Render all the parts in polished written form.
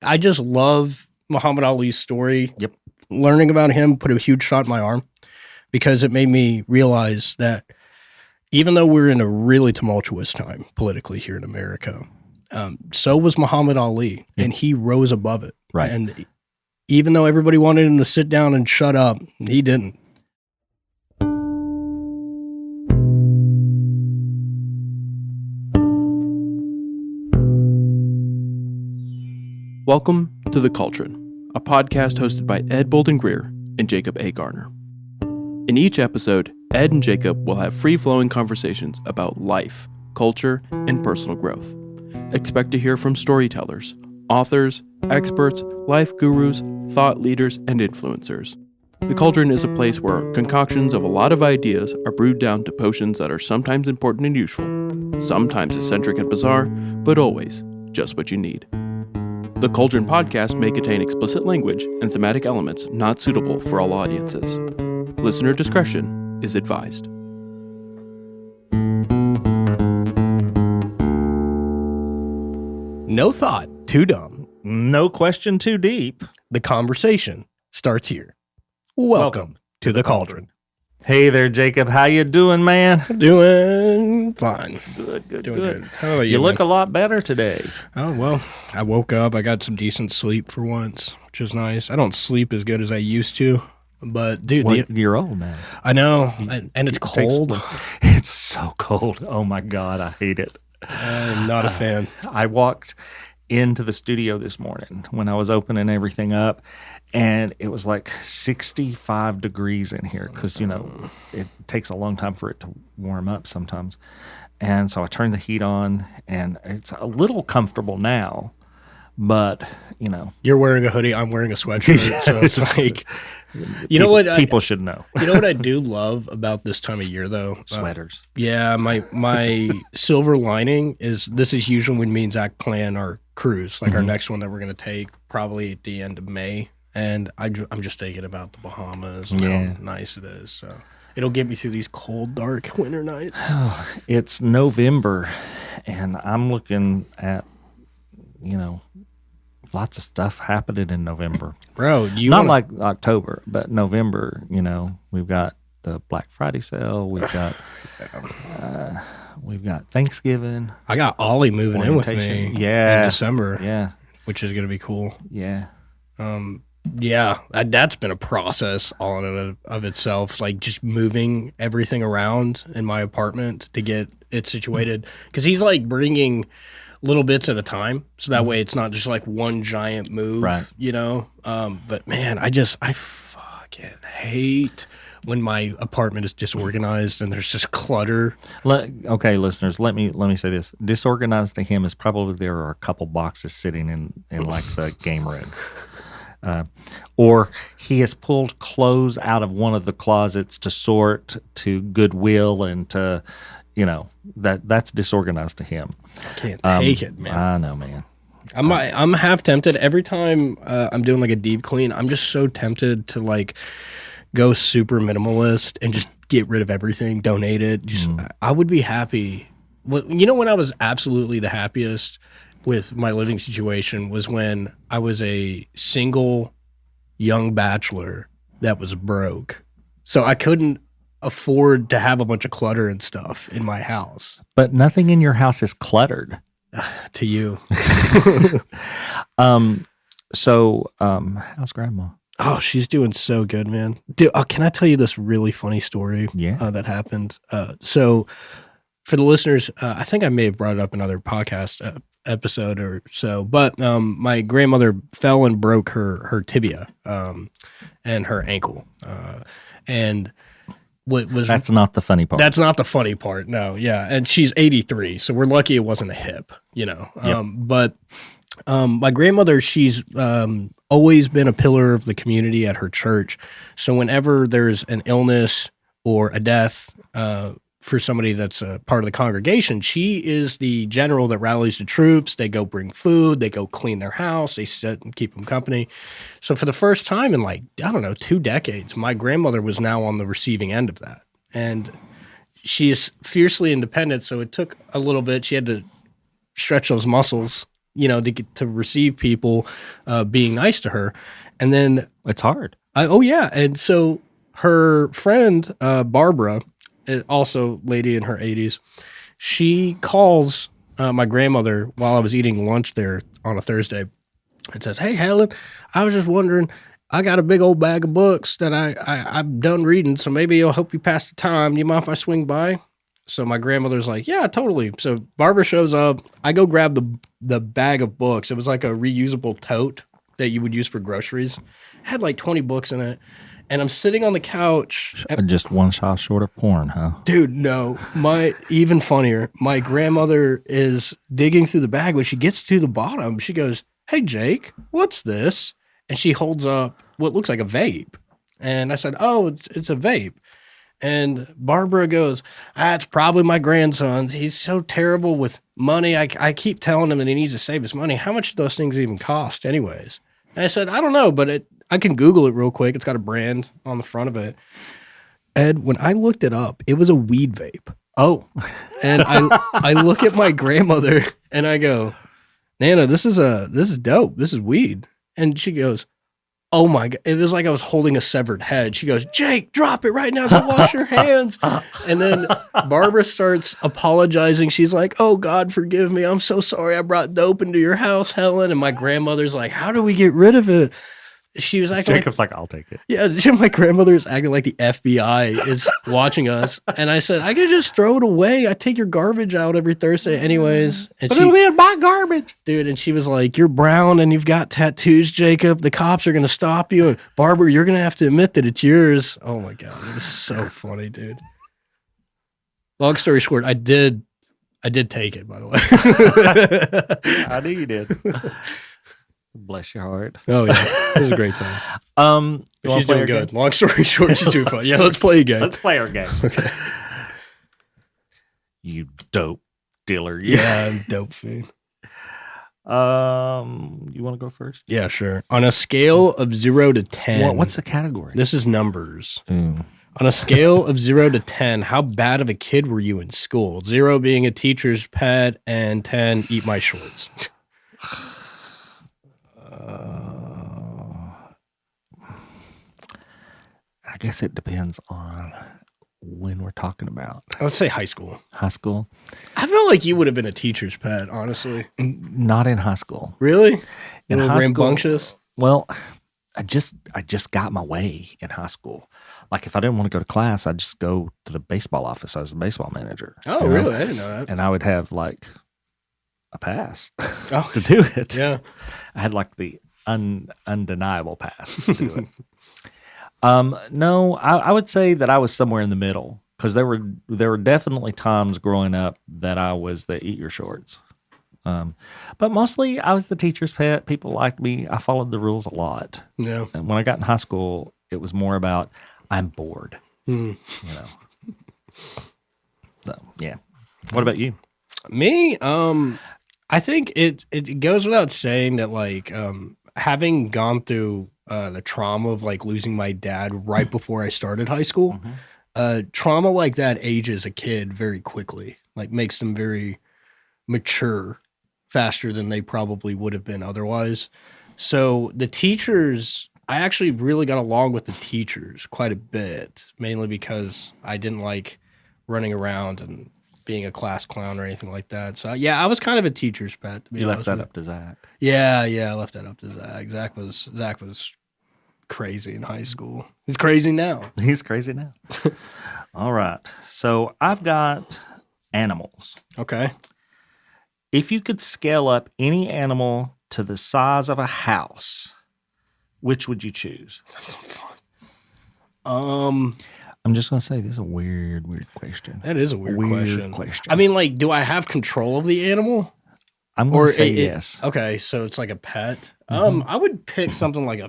I just love Muhammad Ali's story. Yep. Learning about him put a huge shot in my arm because it made me realize that even though we're in a really tumultuous time politically here in America, so was Muhammad Ali, and he rose above it. Right. And even though everybody wanted him to sit down and shut up, he didn't. Welcome to The Cauldron, a podcast hosted by Ed Bolden-Greer and Jacob A. Garner. In each episode, Ed and Jacob will have free-flowing conversations about life, culture, and personal growth. Expect to hear from storytellers, authors, experts, life gurus, thought leaders, and influencers. The Cauldron is a place where concoctions of a lot of ideas are brewed down to potions that are sometimes important and useful, sometimes eccentric and bizarre, but always just what you need. The Cauldron podcast may contain explicit language and thematic elements not suitable for all audiences. Listener discretion is advised. No thought too dumb. No question too deep. The conversation starts here. Welcome to The Cauldron. Hey there, Jacob. How you doing, man? Doing fine. Good. Doing good. How are you? You look a lot better today. Oh, well, I woke up. I got some decent sleep for once, which is nice. I don't sleep as good as I used to, but dude, you're old now. I know, and it's cold. It's so cold. Oh my God, I hate it. I'm not a fan. I walked into the studio this morning when I was opening everything up, and it was like 65 degrees in here because, it takes a long time for it to warm up sometimes. And so I turned the heat on, and it's a little comfortable now, but, You're wearing a hoodie, I'm wearing a sweatshirt, so it's like, people should know. You know what I do love about this time of year, though? Sweaters. Yeah, my silver lining is this is usually when me and Zach plan our cruise, like our next one that we're going to take probably at the end of May. And I'm just thinking about the Bahamas and how nice it is. So it'll get me through these cold, dark winter nights. Oh, it's November, and I'm looking at, lots of stuff happening in November. Bro, like October, but November, we've got the Black Friday sale. We've got Thanksgiving. I got Ollie moving in with me in December. Yeah. Which is going to be cool. Yeah. That's been a process all in and of itself, like just moving everything around in my apartment to get it situated. Because he's like bringing little bits at a time, so that way it's not just like one giant move, right? But man, I fucking hate when my apartment is disorganized and there's just clutter. Okay, listeners, let me say this: disorganized to him is probably there are a couple boxes sitting in like the game room. Or he has pulled clothes out of one of the closets to sort to Goodwill and to, that's disorganized to him. I can't take it, man. I know, man. I'm half tempted every time I'm doing like a deep clean. I'm just so tempted to like go super minimalist and just get rid of everything, donate it. I would be happy. Well, when I was absolutely the happiest with my living situation was when I was a single young bachelor that was broke. So I couldn't afford to have a bunch of clutter and stuff in my house. But nothing in your house is cluttered. To you. How's Grandma? Oh, she's doing so good, man. Dude, can I tell you this really funny story that happened? So for the listeners, I think I may have brought it up in another podcast episode or so, but my grandmother fell and broke her tibia and her ankle. And that's not the funny part. That's not the funny part. No, yeah. And she's 83, so we're lucky it wasn't a hip, But my grandmother, she's always been a pillar of the community at her church. So whenever there's an illness or a death for somebody that's a part of the congregation, she is the general that rallies the troops. They go bring food. They go clean their house. They sit and keep them company. So for the first time in 2 decades, my grandmother was now on the receiving end of that. And she is fiercely independent, so it took a little bit. She had to stretch those muscles, to receive people being nice to her. And then It's hard. and so her friend Barbara, also lady in her 80s, she calls my grandmother while I was eating lunch there on a Thursday and says, "Hey Helen, I was just wondering, I got a big old bag of books that I'm done reading, so maybe it'll help you pass the time. Do you mind if I swing by?" So my grandmother's like, "Yeah, totally." So Barbara shows up. I go grab the bag of books. It was like a reusable tote that you would use for groceries. It had like 20 books in it. And I'm sitting on the couch. Just one shot short of porn, huh? Dude, no. Even funnier, my grandmother is digging through the bag. When she gets to the bottom, she goes, "Hey, Jake, what's this?" And she holds up what looks like a vape. And I said, "Oh, it's a vape." And Barbara goes, "It's probably my grandson's. He's so terrible with money. I keep telling him that he needs to save his money. How much do those things even cost anyways?" And I said, "I don't know, but I can Google it real quick. It's got a brand on the front of it." Ed, when I looked it up, it was a weed vape. Oh. And I look at my grandmother and I go, "Nana, this is dope. This is weed." And she goes, "Oh my God." It was like I was holding a severed head. She goes, "Jake, drop it right now. Go wash your hands." And then Barbara starts apologizing. She's like, "Oh God, forgive me. I'm so sorry I brought dope into your house, Helen." And my grandmother's like, "How do we get rid of it?" She was acting Jacob's like, "I'll take it." Yeah, my grandmother is acting like the FBI is watching us. And I said, "I could just throw it away. I take your garbage out every Thursday anyways." And But it'll be in my garbage. dude, and she was like, "You're brown and you've got tattoos, Jacob. The cops are going to stop you. And Barbara, you're going to have to admit that it's yours." Oh my God. It was so funny, dude. Long story short, I did take it, by the way. I knew you did. Bless your heart. Oh yeah. It was a great time. You She's doing good. Long story short, she's doing fun. Yeah, let's play a game. Let's play our game. Okay. You dope dealer. Yeah, I'm dope fiend. You want to go first? Yeah, sure. On a scale of 0 to 10. What's the category? This is numbers. Ooh. On a scale of 0 to 10, how bad of a kid were you in school? 0 being a teacher's pet and 10, eat my shorts. I guess it depends on when we're talking about. I would say high school. High school? I feel like you would have been a teacher's pet, honestly. Not in high school. Really? In a little high rambunctious? school, well, I just got my way in high school. Like if I didn't want to go to class, I'd just go to the baseball office. I was the baseball manager. Oh, really? I didn't know that. And I would have like a pass Oh, to do it. yeah. I had like the undeniable pass to do it. No, I would say that I was somewhere in the middle because there were definitely times growing up that I was the eat your shorts. But mostly I was the teacher's pet. People liked me. I followed the rules a lot. Yeah. And when I got in high school, it was more about I'm bored. You know. So yeah. What about you? Me, I think it goes without saying that like having gone through the trauma of like losing my dad right before I started high school, trauma like that ages a kid very quickly, like makes them very mature faster than they probably would have been otherwise. So the teachers, I actually really got along with the teachers quite a bit, mainly because I didn't like running around and being a class clown or anything like that. So yeah, I was kind of a teacher's pet. To be You left honest that with up to Zach. Yeah, I left that up to Zach. Zach was crazy in high school. He's crazy now. He's crazy now. All right. So I've got animals. Okay. If you could scale up any animal to the size of a house, which would you choose? I'm just gonna say this is a weird question. That is a weird question. question. I mean, like, do I have control of the animal? I'm gonna say yes. Okay, so it's like a pet. I would pick something like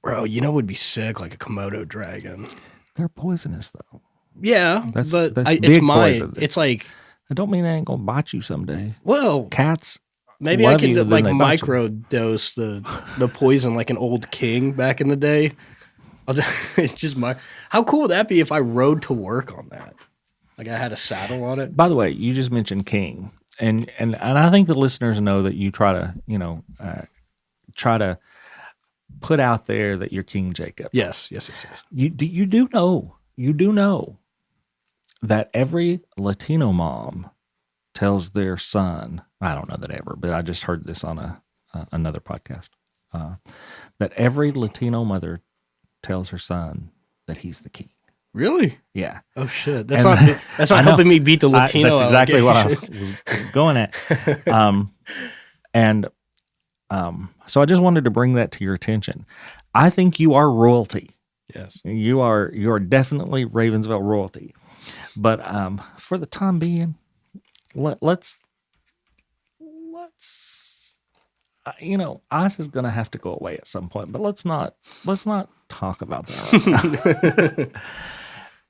bro, what would be sick, like a Komodo dragon. They're poisonous though. Yeah, That's it's big poison. it's like, I don't mean they ain't gonna bite you someday. well, Cats. maybe I love could you, then like they bite you. microdose the poison like an old king back in the day. It's just how cool would that be if I rode to work on that? Like I had a saddle on it. By the way, you just mentioned king, and I think the listeners know that you try to put out there that you're King Jacob. Yes. You do know that every Latino mom tells their son. I don't know that ever, but I just heard this on another podcast. That every Latino mother tells her son that he's the king. Really? Yeah. Oh shit! That's not helping me beat the Latino. That's exactly what I was going at. So I just wanted to bring that to your attention. I think you are royalty. Yes, you are definitely Ravensville royalty. But for the time being, let's ice is going to have to go away at some point. But let's not talk about that right now.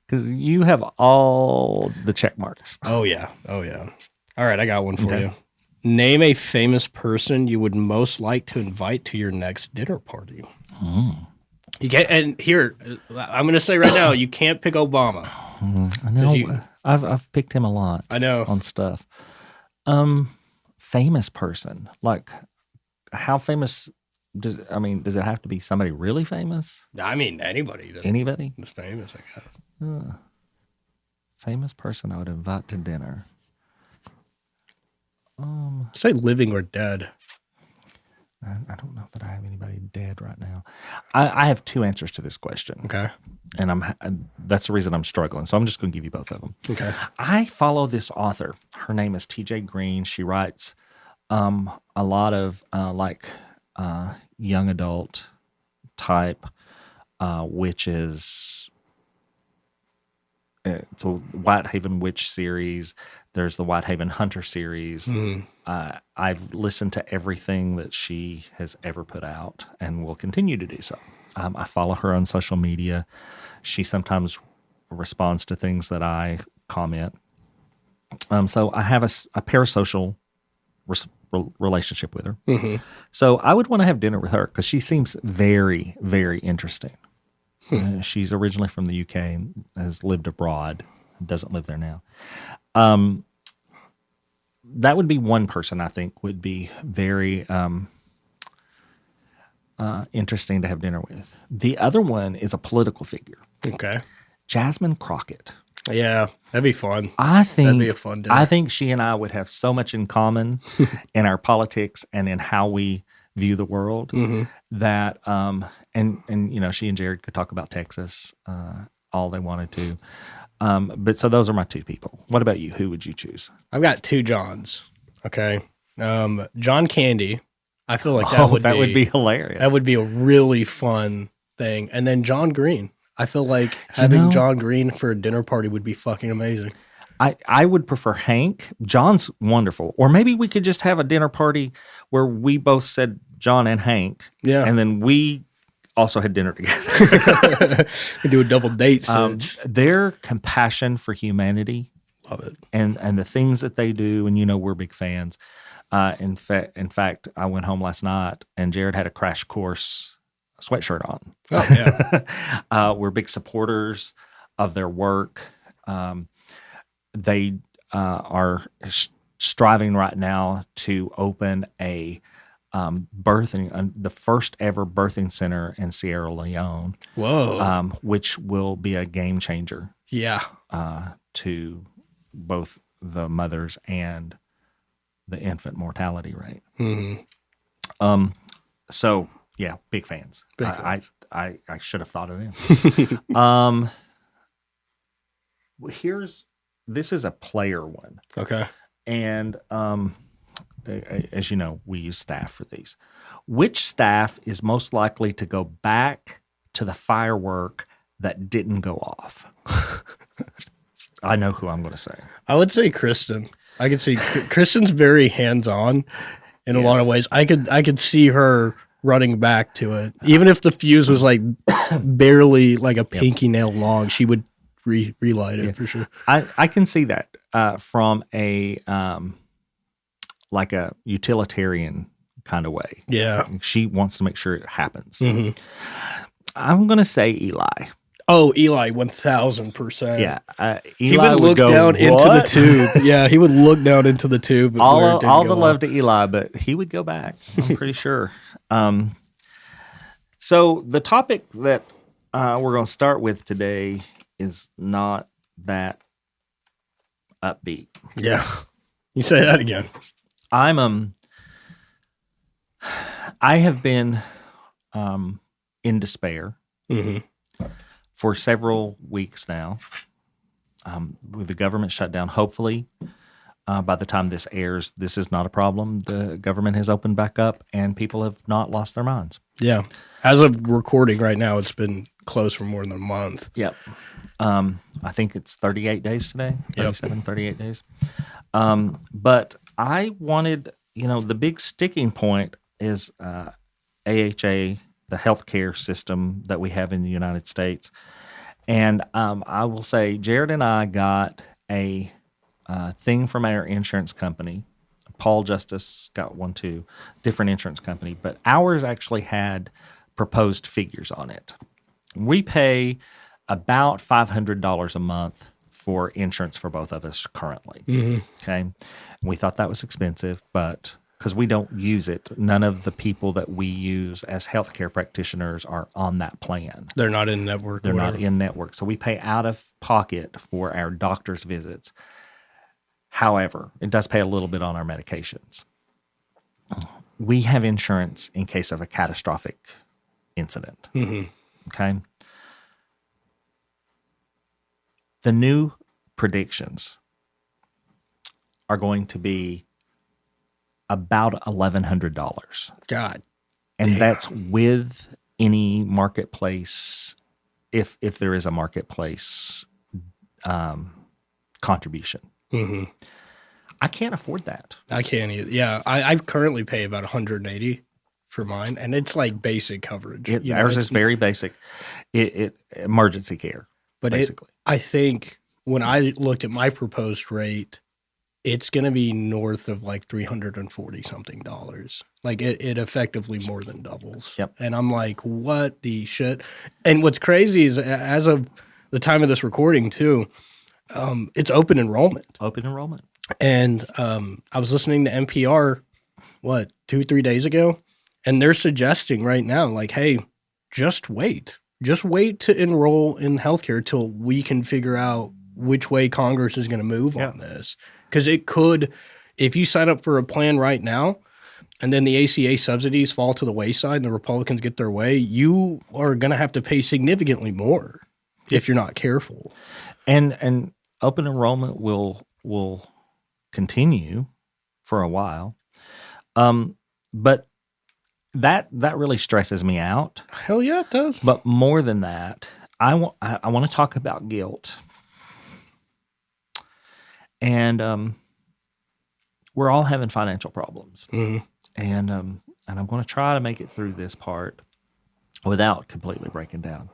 Because you have all the check marks. Oh yeah. All right, I got one for you. Name a famous person you would most like to invite to your next dinner party. You can't, and here, I'm going to say right now, you can't pick Obama. I know. I've picked him a lot. I know. On stuff. Famous person. Like, how famous does it have to be somebody really famous? I mean, anybody. Anybody? That's famous, I guess. Famous person I would invite to dinner. Say living or dead. I don't know that I have anybody dead right now. I have two answers to this question. Okay. And that's the reason I'm struggling. So I'm just going to give you both of them. Okay. I follow this author. Her name is TJ Green. She writes a lot of young adult type witches. It's a Whitehaven Witch series. There's the Whitehaven Hunter series. Mm-hmm. I've listened to everything that she has ever put out and will continue to do so. I follow her on social media. She sometimes responds to things that I comment. So I have a parasocial relationship with her. Mm-hmm. So I would want to have dinner with her because she seems very, very interesting. She's originally from the UK and has lived abroad. Doesn't live there now. That would be one person I think would be very interesting to have dinner with. The other one is a political figure. Okay. Jasmine Crockett. Yeah, that'd be fun. That'd be a fun dinner. I think she and I would have so much in common in our politics and in how we view the world that and she and Jared could talk about Texas all they wanted to. But so those are my two people. What about you? Who would you choose? I've got two Johns. Okay. John Candy. I feel like that would be hilarious. That would be a really fun thing. And then John Green. I feel like having John Green for a dinner party would be fucking amazing. I would prefer Hank. John's wonderful. Or maybe we could just have a dinner party where we both said John and Hank. Yeah. And then we also had dinner together. We do a double date. Their compassion for humanity. Love it. And the things that they do, and we're big fans. In fact, I went home last night and Jared had a Crash Course sweatshirt on. Oh, yeah. We're big supporters of their work. They are striving right now to open a the first ever birthing center in Sierra Leone. Whoa. Which will be a game changer. Yeah. To both the mothers and the infant mortality rate. Mm-hmm. So yeah, big fans. I should have thought of them. This is a player one. Okay. And as you know, we use staff for these. Which staff is most likely to go back to the firework that didn't go off? I know who I'm going to say. I would say Kristen. I could see Kristen's very hands-on in a lot of ways. I could see her running back to it. Even if the fuse was like barely like a pinky nail long, she would relight it for sure. I can see that from a like a utilitarian kind of way. Yeah. She wants to make sure it happens. Mm-hmm. I'm going to say Eli. Oh, Eli, 1000%. Yeah, He Eli would look go, down into the "What?" tube. Yeah, he would look down into the tube. Where it didn't all go the off. love to Eli, but he would go back. I'm pretty sure. So the topic that we're going to start with today is not that upbeat. Yeah. You say that again. I have been in despair for several weeks now. With the government shutdown, hopefully by the time this airs, this is not a problem. The government has opened back up and people have not lost their minds. Yeah. As of recording right now, it's been closed for more than a month. Yep. I think it's 38 days today, 37, 38 days. But I wanted, the big sticking point is AHA, the healthcare system that we have in the United States. And I will say, Jared and I got a thing from our insurance company. Paul Justice got one too, different insurance company. But ours actually had proposed figures on it. We pay about $500 a month for insurance for both of us currently. Okay. We thought that was expensive, but because we don't use it, none of the people that we use as healthcare practitioners are on that plan. They're not in network. They're not in network. So we pay out of pocket for our doctor's visits. However, it does pay a little bit on our medications. We have insurance in case of a catastrophic incident. Okay. The new predictions are going to be about $1,100. God. And that's with any marketplace, if there is a marketplace contribution. I can't afford that. I can't either. Yeah. I currently pay about $180 for mine, and it's like basic coverage. Ours is very basic. It emergency care, but basically. I think when I looked at my proposed rate, it's going to be north of like $340 something. Like it effectively more than doubles. Yep. And I'm like, what the shit? And what's crazy is as of the time of this recording too, it's open enrollment. Open enrollment. And I was listening to NPR, 2-3 days ago, and they're suggesting right now, like, hey, just wait. Just wait to enroll in healthcare till we can figure out which way Congress is going to move on this. Because it could, if you sign up for a plan right now and then the ACA subsidies fall to the wayside and the Republicans get their way, you are going to have to pay significantly more if you're not careful. And open enrollment will continue for a while. But that really stresses me out. Hell yeah, it does. But more than that, I want to talk about guilt. And we're all having financial problems. And I'm going to try to make it through this part without completely breaking down.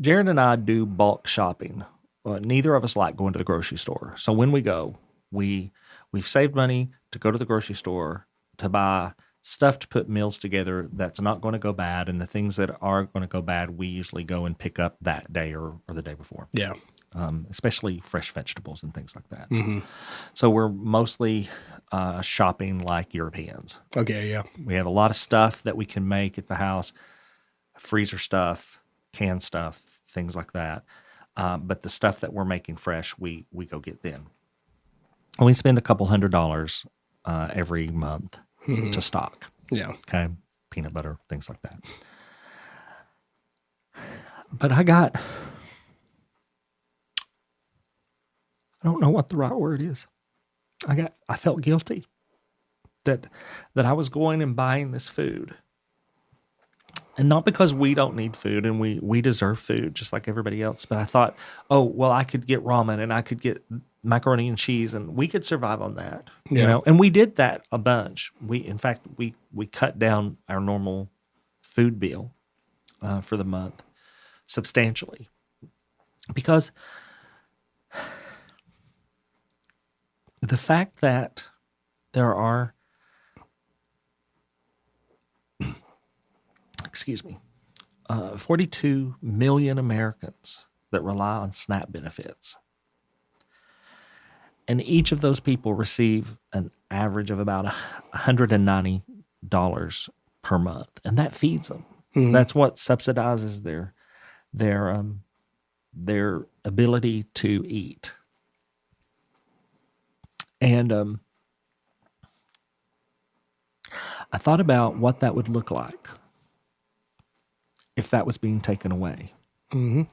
Jared and I do bulk shopping. Neither of us like going to the grocery store. So when we go, we've saved money to go to the grocery store to buy stuff to put meals together that's not going to go bad. And the things that are going to go bad, we usually go and pick up that day or the day before. Yeah. Especially fresh vegetables and things like that. So we're mostly shopping like Europeans. Okay, yeah. We have a lot of stuff that we can make at the house, freezer stuff, canned stuff, things like that. But the stuff that we're making fresh, we go get then. And we spend a couple $100 every month to stock. Yeah. Okay. Peanut butter, things like that. But I don't know what the right word is. I felt guilty that I was going and buying this food. And not because we don't need food and we deserve food just like everybody else. But I thought, oh, well, I could get ramen and I could get macaroni and cheese and we could survive on that. Yeah. You know? And we did that a bunch. In fact, we cut down our normal food bill for the month substantially. Because the fact that there are 42 million Americans that rely on SNAP benefits. And each of those people receive an average of about $190 per month. And that feeds them. Mhm. That's what subsidizes their ability to eat. And I thought about what that would look like if that was being taken away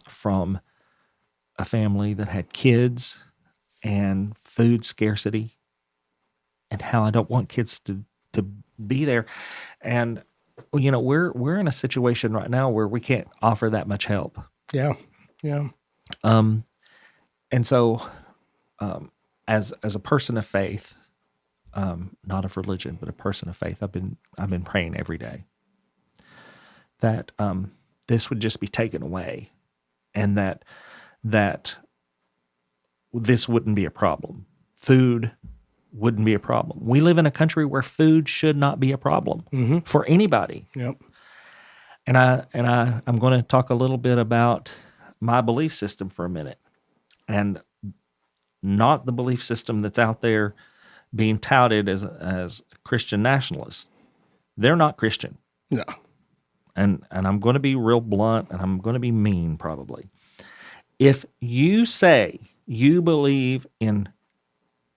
from a family that had kids and food scarcity, and how I don't want kids to be there. And we're in a situation right now where we can't offer that much help. Yeah. And so as a person of faith, not of religion, but a person of faith, I've been praying every day that this would just be taken away, and that this wouldn't be a problem. Food wouldn't be a problem. We live in a country where food should not be a problem for anybody. Yep. And I'm going to talk a little bit about my belief system for a minute, and not the belief system that's out there being touted as Christian nationalists. They're not Christian. No. And I'm going to be real blunt, and I'm going to be mean probably. If you say you believe in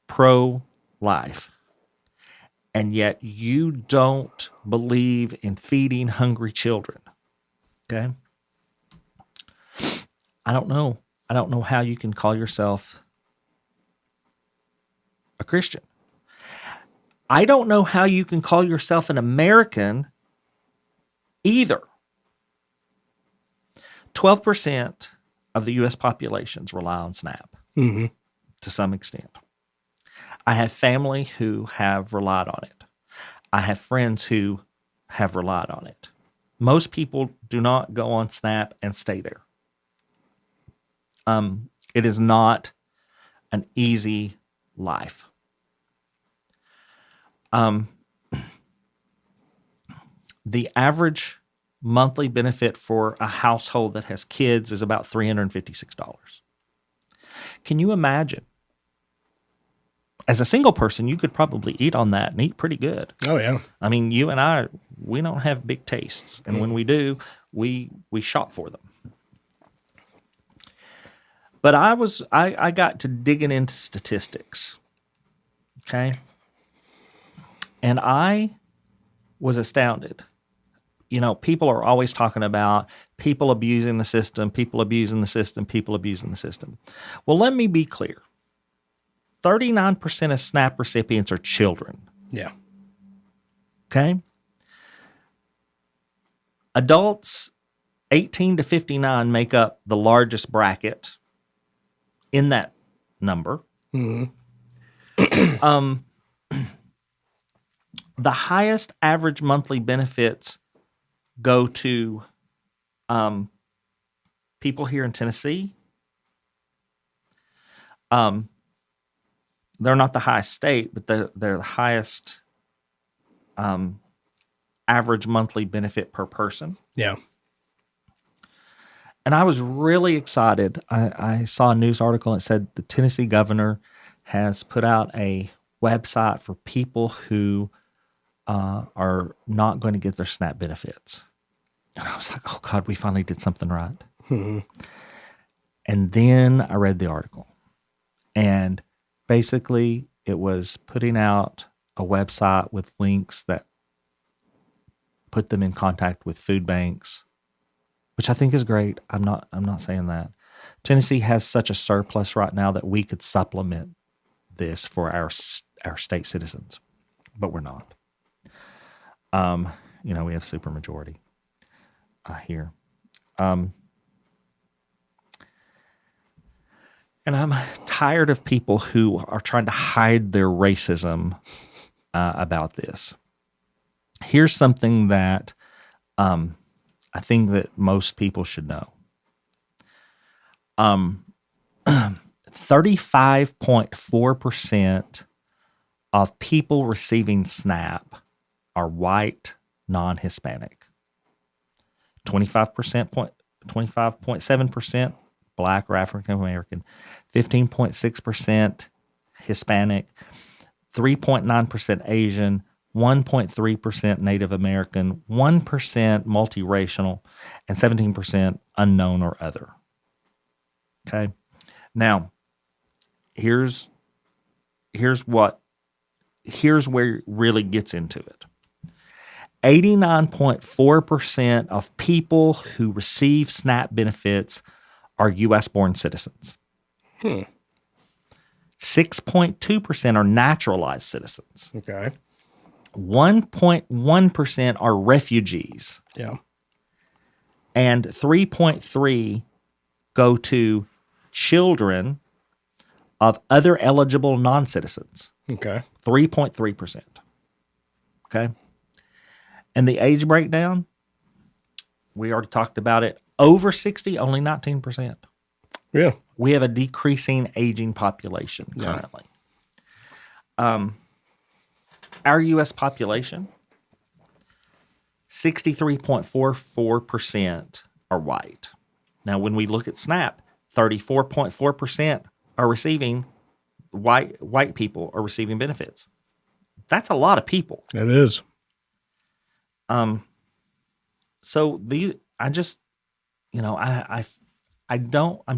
pro-life, and yet you don't believe in feeding hungry children, okay? I don't know how you can call yourself a Christian. I don't know how you can call yourself an American either. 12% of the U.S. populations rely on SNAP to some extent. I have family who have relied on it. I have friends who have relied on it. Most people do not go on SNAP and stay there. It is not an easy life. The average monthly benefit for a household that has kids is about $356. Can you imagine? As a single person, you could probably eat on that and eat pretty good. Oh, yeah. I mean, you and I, we don't have big tastes. And when we do, we shop for them. But I got to digging into statistics. Okay. And I was astounded. People are always talking about people abusing the system, people abusing the system, people abusing the system. Well, let me be clear. 39% of SNAP recipients are children. Yeah. Okay? Adults 18 to 59 make up the largest bracket in that number. The highest average monthly benefits go to people here in Tennessee. They're not the highest state, but they're the highest average monthly benefit per person. Yeah. And I was really excited. I saw a news article that said the Tennessee governor has put out a website for people who are not going to get their SNAP benefits. And I was like, oh, God, we finally did something right. And then I read the article. And basically, it was putting out a website with links that put them in contact with food banks, which I think is great. I'm not saying that. Tennessee has such a surplus right now that we could supplement this for our state citizens, but we're not. We have supermajority here. And I'm tired of people who are trying to hide their racism about this. Here's something that I think that most people should know. 35.4% of people receiving SNAP are white, non-Hispanic. 25.7% Black or African American, 15.6% Hispanic, 3.9% Asian, 1.3% Native American, 1% multiracial, and 17% unknown or other. Okay. Now, here's where it really gets into it. 89.4% of people who receive SNAP benefits are U.S.-born citizens. 6.2% are naturalized citizens. Okay. 1.1% are refugees. Yeah. And 3.3 go to children of other eligible non-citizens. Okay. 3.3%. Okay. And the age breakdown, we already talked about it. Over 60, only 19%. Yeah. We have a decreasing aging population currently. Our U.S. population, 63.44% are white. Now, when we look at SNAP, 34.4% are receiving white people are receiving benefits. That's a lot of people. It is. So I'm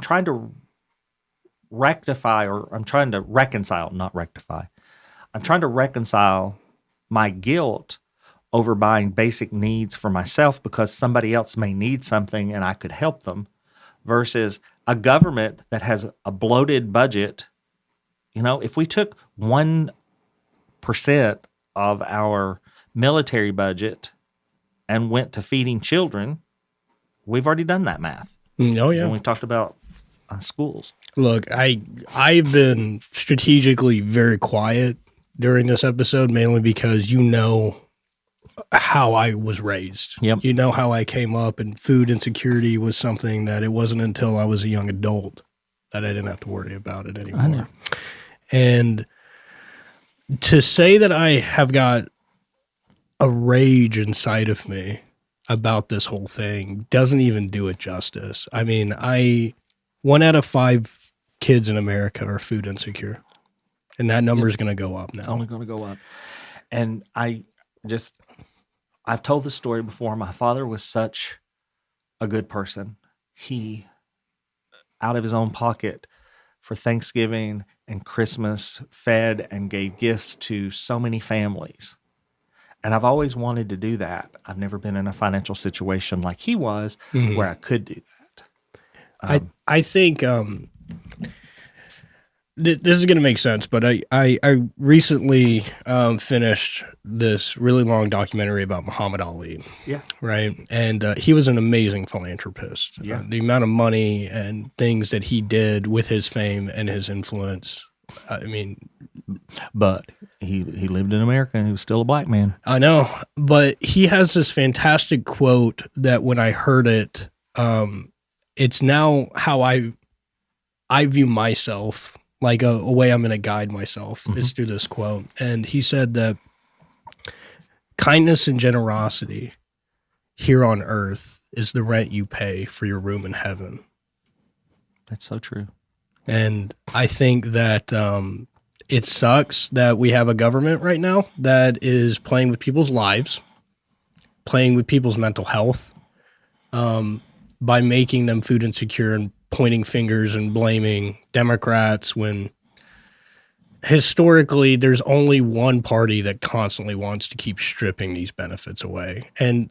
trying to rectify, or I'm trying to reconcile, not rectify. I'm trying to reconcile my guilt over buying basic needs for myself because somebody else may need something and I could help them, versus a government that has a bloated budget. You know, if we took 1% of our military budget and went to feeding children, we've already done that math. Oh, yeah. When we talked about schools. Look, I've been strategically very quiet during this episode, mainly because you know how I was raised. Yep. You know how I came up, and food insecurity was something that it wasn't until I was a young adult that I didn't have to worry about it anymore. I know. And to say that I have got a rage inside of me about this whole thing doesn't even do it justice. I mean, 1 out of 5 kids in America are food insecure, and that number is going to go up now. It's only going to go up. And I've told this story before. My father was such a good person. He, out of his own pocket for Thanksgiving and Christmas, fed and gave gifts to so many families. And I've always wanted to do that. I've never been in a financial situation like he was where I could do that. I think this is going to make sense, but I recently finished this really long documentary about Muhammad Ali. Yeah. Right? And he was an amazing philanthropist. Yeah. The amount of money and things that he did with his fame and his influence, I mean... But he lived in America and he was still a black man. I know, but he has this fantastic quote that when I heard it, it's now how I view myself, like a way I'm going to guide myself is through this quote. And he said that kindness and generosity here on earth is the rent you pay for your room in heaven. That's so true. And I think that it sucks that we have a government right now that is playing with people's lives, playing with people's mental health, by making them food insecure and pointing fingers and blaming Democrats when historically there's only one party that constantly wants to keep stripping these benefits away. And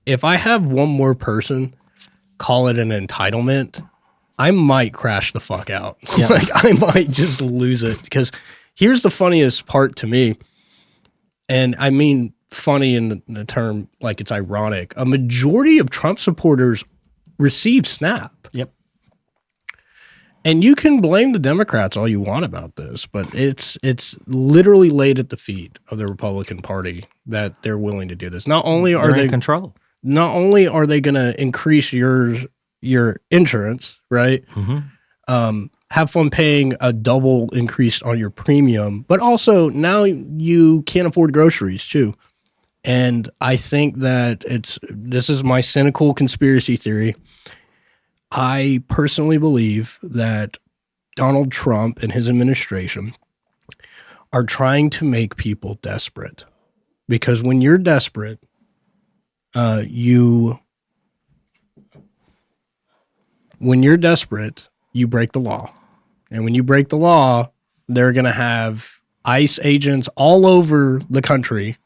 if I have one more person call it an entitlement, I might crash the fuck out. Yeah. Like I might just lose it, because here's the funniest part to me. And I mean funny in the term like it's ironic. A majority of Trump supporters receive SNAP. Yep. And you can blame the Democrats all you want about this, but it's literally laid at the feet of the Republican Party that they're willing to do this. Not only are they in control, not only are they going to increase your insurance, right? Have fun paying a double increase on your premium, but also now you can't afford groceries too. And I think that this is my cynical conspiracy theory. I personally believe that Donald Trump and his administration are trying to make people desperate. Because when you're desperate, you break the law. And when you break the law, they're going to have ICE agents all over the country,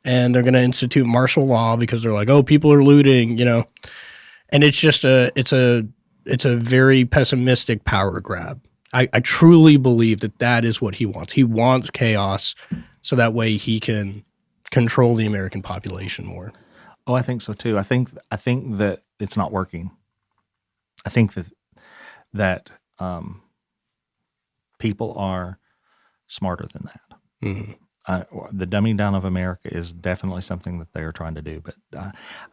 and they're going to institute martial law because they're like, oh, people are looting, and it's just it's a very pessimistic power grab. I truly believe that is what he wants. He wants chaos so that way he can control the American population more. Oh, I think so too. I think that it's not working. I think that people are smarter than that. Mm-hmm. The dumbing down of America is definitely something that they are trying to do, but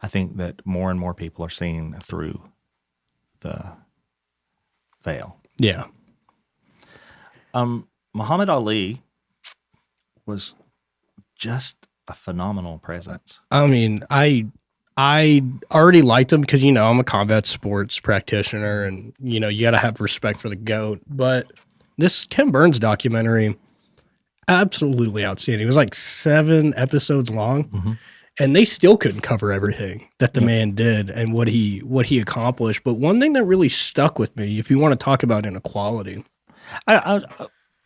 I think that more and more people are seeing through the veil. Yeah. Muhammad Ali was just a phenomenal presence. I mean, I already liked him because, I'm a combat sports practitioner and, you got to have respect for the GOAT. But this Ken Burns documentary, absolutely outstanding. It was like 7 episodes long, mm-hmm. and they still couldn't cover everything that the man did and what he accomplished. But one thing that really stuck with me, if you want to talk about inequality. I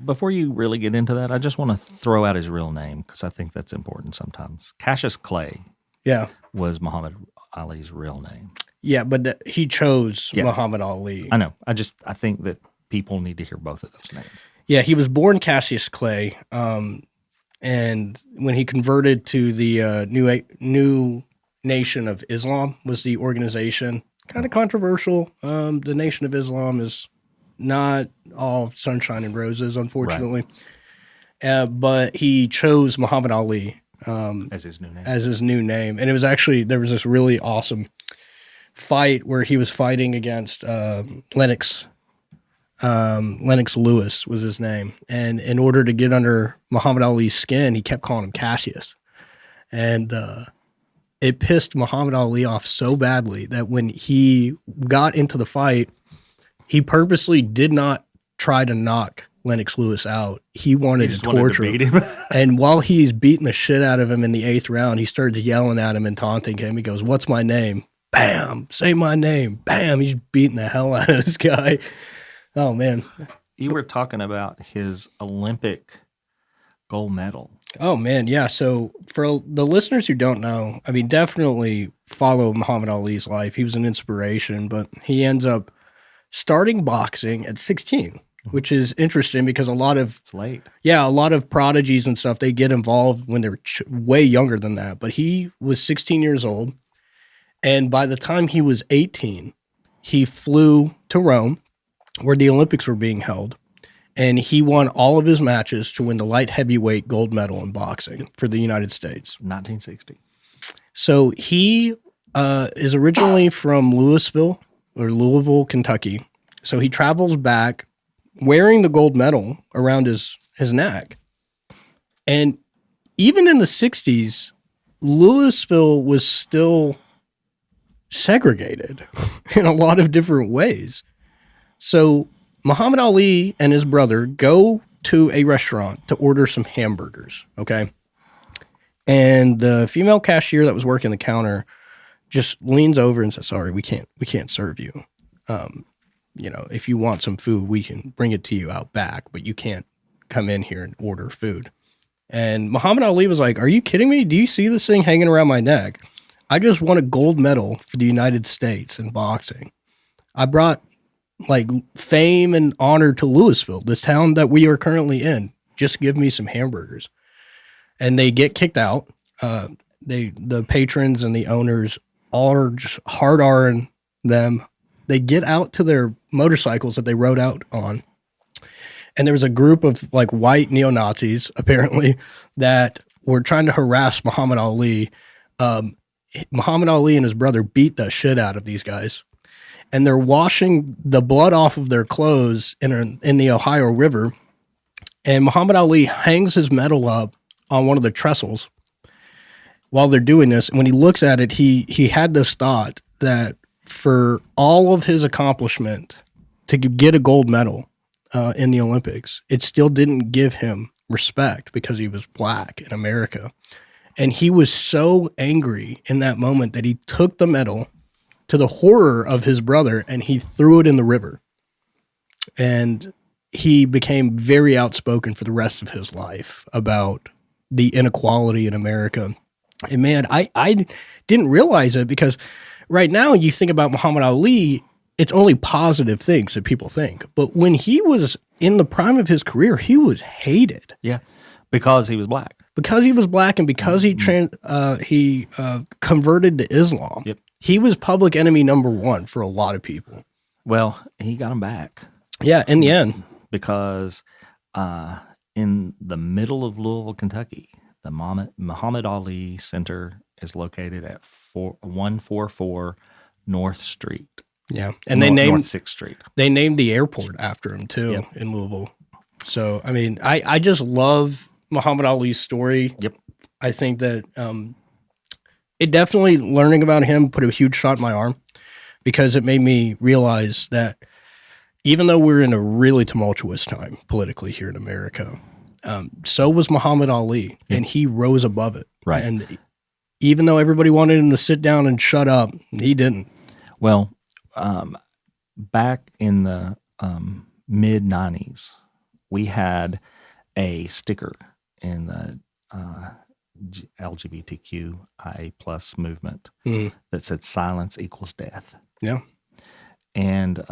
before you really get into that, I just want to throw out his real name because I think that's important sometimes. Cassius Clay. Yeah. Was Muhammad Ali's real name. Yeah, but he chose Muhammad Ali. I know. I think that people need to hear both of those names. Yeah, he was born Cassius Clay, and when he converted to the new Nation of Islam was the organization. Kind of controversial. The Nation of Islam is not all sunshine and roses, unfortunately. Right. But he chose Muhammad Ali as his new name. And it was actually, there was this really awesome fight where he was fighting against Lennox Lewis was his name. And in order to get under Muhammad Ali's skin, he kept calling him Cassius. And it pissed Muhammad Ali off so badly that when he got into the fight, he purposely did not try to knock Lennox Lewis out. He wanted to torture him. And while he's beating the shit out of him in the 8th round, he starts yelling at him and taunting him. He goes, "What's my name?" Bam! Say my name. Bam! He's beating the hell out of this guy. Oh, man. You were talking about his Olympic gold medal. Oh, man, yeah. So for the listeners who don't know, I mean, definitely follow Muhammad Ali's life. He was an inspiration, but he ends up starting boxing at 16, which is interesting because a lot of prodigies and stuff, they get involved when they're way younger than that. But he was 16 years old, and by the time he was 18, he flew to Rome, where the Olympics were being held, and he won all of his matches to win the light heavyweight gold medal in boxing for the United States. 1960. So he is originally from Louisville, Kentucky. So he travels back wearing the gold medal around his neck. And even in the 60s, Louisville was still segregated in a lot of different ways. So Muhammad Ali and his brother go to a restaurant to order some hamburgers, okay? And the female cashier that was working the counter just leans over and says, "Sorry, we can't serve you. If you want some food, we can bring it to you out back, but you can't come in here and order food." And Muhammad Ali was like, "Are you kidding me? Do you see this thing hanging around my neck? I just won a gold medal for the United States in boxing. I brought like fame and honor to Louisville, this town that we are currently in. Just give me some hamburgers." And they get kicked out. The patrons and the owners all are just hard R-ing them. They get out to their motorcycles that they rode out on. And there was a group of like white neo-Nazis, apparently, that were trying to harass Muhammad Ali. Muhammad Ali and his brother beat the shit out of these guys. And they're washing the blood off of their clothes in the Ohio River. And Muhammad Ali hangs his medal up on one of the trestles while they're doing this, when he looks at it, he had this thought that for all of his accomplishment to get a gold medal in the Olympics, it still didn't give him respect because he was black in America. And he was so angry in that moment that he took the medal, to the horror of his brother, and he threw it in the river. And he became very outspoken for the rest of his life about the inequality in America. And man, I didn't realize it, because right now you think about Muhammad Ali, it's only positive things that people think. But when he was in the prime of his career, he was hated. Yeah, because he was black. Because he was black, and because he converted to Islam. Yep. He was public enemy number one for a lot of people. Well, he got him back. Yeah, in the end. Because in the middle of Louisville, Kentucky, the Muhammad Ali Center is located at 144 North Street. Yeah, and they named North 6th Street. They named the airport after him too. Yep. In Louisville. So I mean, I just love Muhammad Ali's story. Yep. I think that it definitely, learning about him put a huge shot in my arm, because it made me realize that even though we're in a really tumultuous time politically here in America, so was Muhammad Ali, and he rose above it. Right. And even though everybody wanted him to sit down and shut up, he didn't. Well, back in the mid-90s, we had a sticker in the LGBTQIA plus movement that said "Silence equals death." Yeah. And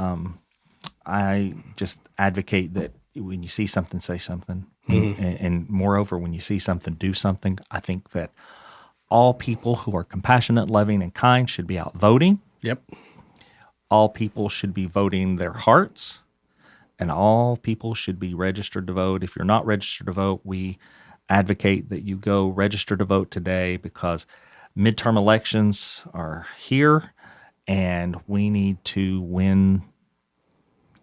I just advocate that when you see something, say something. And moreover, when you see something, do something. I think that all people who are compassionate, loving, and kind should be out voting. Yep. All people should be voting their hearts, and all people should be registered to vote. If you're not registered to vote, we advocate that you go register to vote today, because midterm elections are here, and we need to win.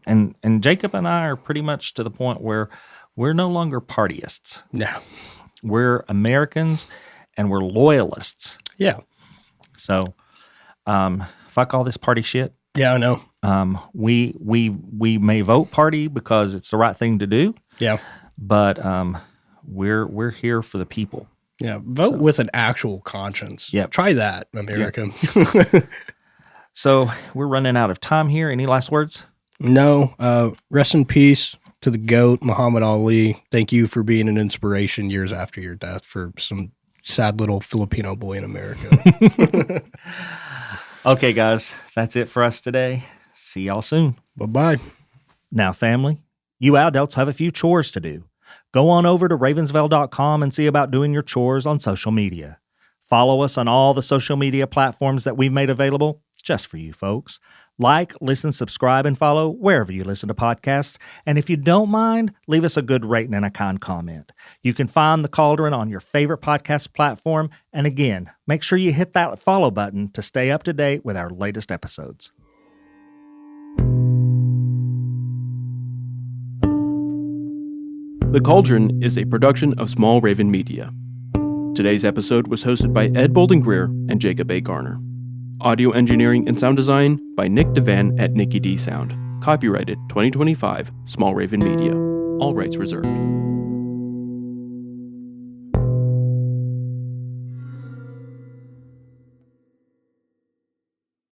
And Jacob and I are pretty much to the point where we're no longer partyists. No. We're Americans, and we're loyalists. Yeah. So, fuck all this party shit. Yeah, I know. We may vote party because it's the right thing to do. Yeah. But we're here for the people. Yeah. Vote with an actual conscience. Yeah. Try that, America. Yep. So we're running out of time here. Any last words? No. Rest in peace to the GOAT, Muhammad Ali. Thank you for being an inspiration years after your death for some sad little Filipino boy in America. Okay, guys, that's it for us today. See y'all soon. Bye-bye. Now, family, you adults have a few chores to do. Go on over to ravensvale.com and see about doing your chores on social media. Follow us on all the social media platforms that we've made available just for you folks. Like, listen, subscribe, and follow wherever you listen to podcasts. And if you don't mind, leave us a good rating and a kind comment. You can find The Cauldron on your favorite podcast platform. And again, make sure you hit that follow button to stay up to date with our latest episodes. The Cauldron is a production of Small Raven Media. Today's episode was hosted by Ed Bolden-Greer and Jacob A. Garner. Audio engineering and sound design by Nick Devan at Nicky D Sound. Copyrighted 2025, Small Raven Media. All rights reserved.